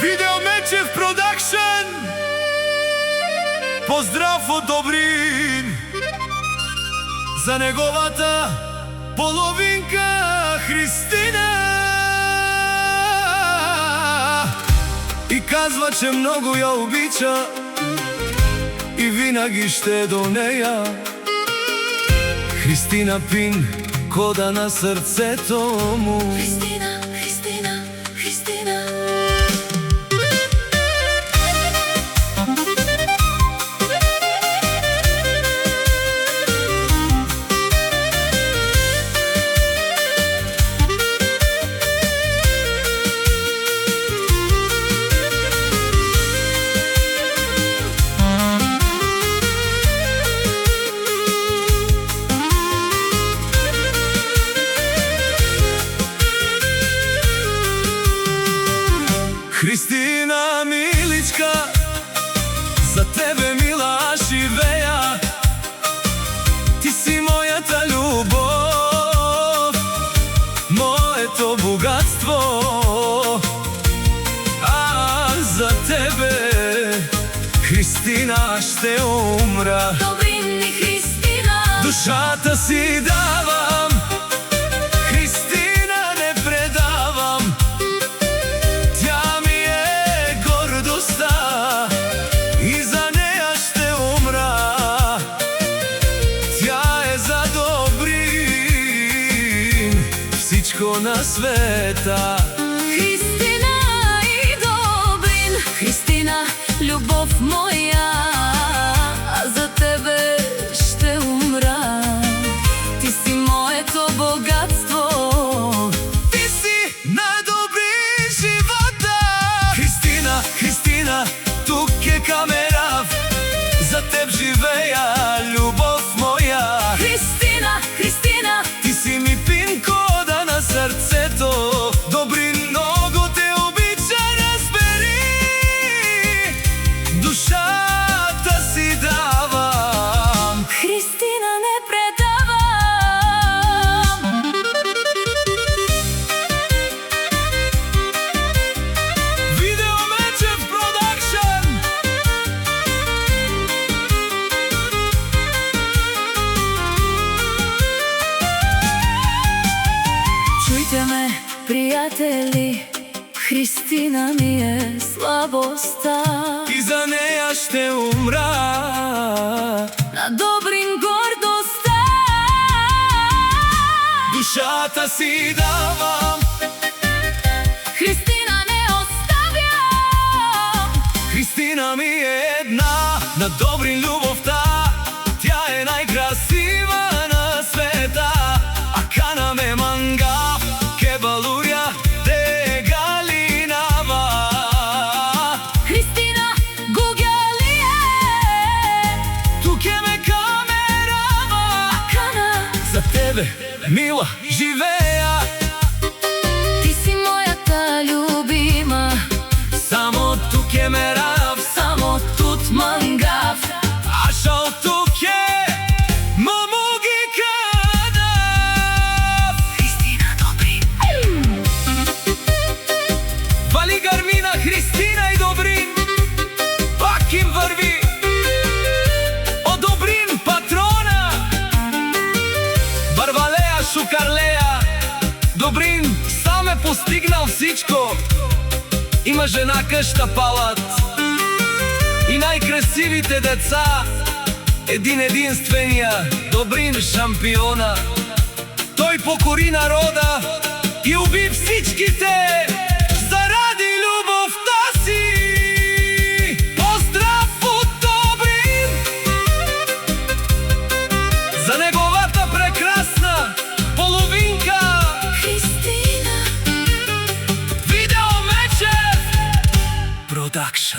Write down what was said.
Видео Мечев Продакшн. Поздрав од Добрин за неговата половинка Христина. И казва, че многу ја обича и винаги ще до неја. Христина Пин, кода на срцето му. Христина, Христина, Христина. Христина, миличка, за тебе мила живея. Ти си мојата љубов, моето богатство. А за тебе, Христина, ще умра. Добрин и Христина, Душата си давам, Христина не предавам. Тя ми е гордостта и за нея ще умра. Тя е за Добрин, всичко на света. Христина и Добрин. Христина, любов моја, за тебе ще умра. Ти си моето богатство. Ти си на Добрин живота. Христина, Христина, тук е камера. За теб живея, любов моја. Христина, Христина, Ти си ми пин, кода на срцето. Добрин много те обича, разбери. Душата си давам. Христина не предавам. Видео Мечев Продакшн. Чуйте ме, приятели, Христина ми е слабостта. И за нея ще умра. На Добрин гордостта. Душата си давам. Христина не оставям. Христина ми е една, на Добрин любовта. Тя е най-красива на света. А кана ме мангав, ке балуря, де галинава. Христина гуѓалие. Тук е ме камерава. Кана, За тебе, мила, живея. ти си мојата љубима. Само тук е ме рав, Само тут мангав. а шал тук е мамуги кадав. Христина Добрин. Вали гармина, Христина и Добрин. Пак им върви од Добрин патрона. Барвалея, Шукарлея. Добрин сам е постигнал всичко. Има жена, къща, палат и най-красивите деца. Единствения Добрин шампиона. Той покори народа и уби всичките заради любовта си. Поздрав от Добрин за неговата прекрасна половинка. Христина. Видео Мечев Продакшн.